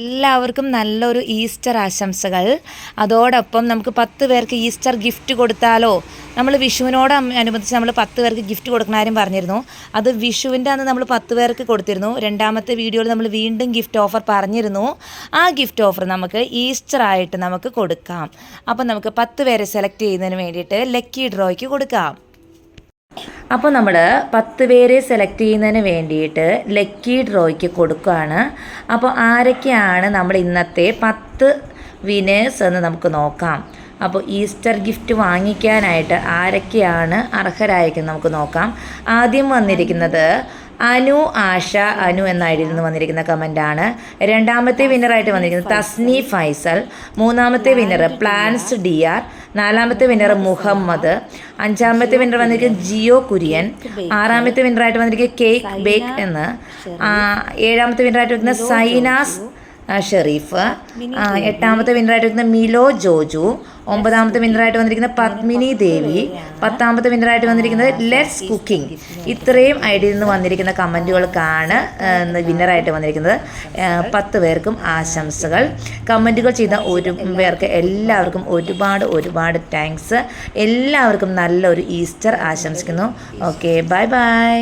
എല്ലാവർക്കും നല്ലൊരു ഈസ്റ്റർ ആശംസകൾ. അതോടൊപ്പം നമുക്ക് 10 പേർക്ക് ഈസ്റ്റർ ഗിഫ്റ്റ് കൊടുത്താലോ? നമ്മൾ വിഷുവിനോട് അനുബന്ധിച്ച് നമ്മൾ 10 പേർക്ക് ഗിഫ്റ്റ് കൊടുക്കുന്ന കാര്യം പറഞ്ഞിരുന്നു. അത് വിഷുവിൻ്റെ അന്ന് നമ്മൾ 10 പേർക്ക് കൊടുത്തിരുന്നു. രണ്ടാമത്തെ വീഡിയോയിൽ നമ്മൾ വീണ്ടും ഗിഫ്റ്റ് ഓഫർ പറഞ്ഞിരുന്നു. ആ ഗിഫ്റ്റ് ഓഫർ നമുക്ക് ഈസ്റ്റർ ആയിട്ട് നമുക്ക് കൊടുക്കാം. അപ്പം നമുക്ക് 10 പേരെ സെലക്ട് ചെയ്യുന്നതിന് വേണ്ടിയിട്ട് ലക്കി ഡ്രോയ്ക്ക് കൊടുക്കാം. അപ്പോൾ നമ്മൾ 10 പേരെ സെലക്ട് ചെയ്യുന്നതിന് വേണ്ടിയിട്ട് ലക്കി ഡ്രോയ്ക്ക് കൊടുക്കുകയാണ്. അപ്പോൾ ആരൊക്കെയാണ് നമ്മൾ ഇന്നത്തെ 10 വിനേഴ്സ് എന്ന് നമുക്ക് നോക്കാം. അപ്പോൾ ഈസ്റ്റർ ഗിഫ്റ്റ് വാങ്ങിക്കാനായിട്ട് ആരൊക്കെയാണ് അർഹരായിരിക്കുന്നത് നമുക്ക് നോക്കാം. ആദ്യം വന്നിരിക്കുന്നത് അനു ആഷ അനു എന്നായിരുന്നു വന്നിരിക്കുന്ന കമൻറ്റാണ്. രണ്ടാമത്തെ വിന്നറായിട്ട് വന്നിരിക്കുന്നത് തസ്നി ഫൈസൽ. മൂന്നാമത്തെ വിന്നർ പ്ലാൻസ് DR. നാലാമത്തെ വിന്നർ മുഹമ്മദ്. അഞ്ചാമത്തെ വിന്നർ വന്നിരിക്കുന്നത് ജിയോ കുര്യൻ. ആറാമത്തെ വിന്നറായിട്ട് വന്നിരിക്കുന്നത് കേക്ക് ബേക്ക് എന്ന്. ഏഴാമത്തെ വിന്നറായിട്ട് വന്നിരിക്കുന്ന സൈനാസ് ഷെറീഫ്. എട്ടാമത്തെ വിന്നറായിട്ട് വന്നിരിക്കുന്ന മിലോ ജോജു. ഒമ്പതാമത്തെ വിന്നറായിട്ട് വന്നിരിക്കുന്നത് പത്മിനി ദേവി. പത്താമത്തെ വിന്നറായിട്ട് വന്നിരിക്കുന്നത് ലെറ്റ്സ് കുക്കിംഗ്. ഇത്രയും ഐഡിയിൽ നിന്ന് വന്നിരിക്കുന്ന കമൻറ്റുകൾക്കാണ് വിന്നറായിട്ട് വന്നിരിക്കുന്നത്. 10 പേർക്കും ആശംസകൾ. കമൻറ്റുകൾ ചെയ്ത ഒരു പേർക്ക് എല്ലാവർക്കും ഒരുപാട് താങ്ക്സ്. എല്ലാവർക്കും നല്ലൊരു ഈസ്റ്റർ ആശംസിക്കുന്നു. Okay, bye bye.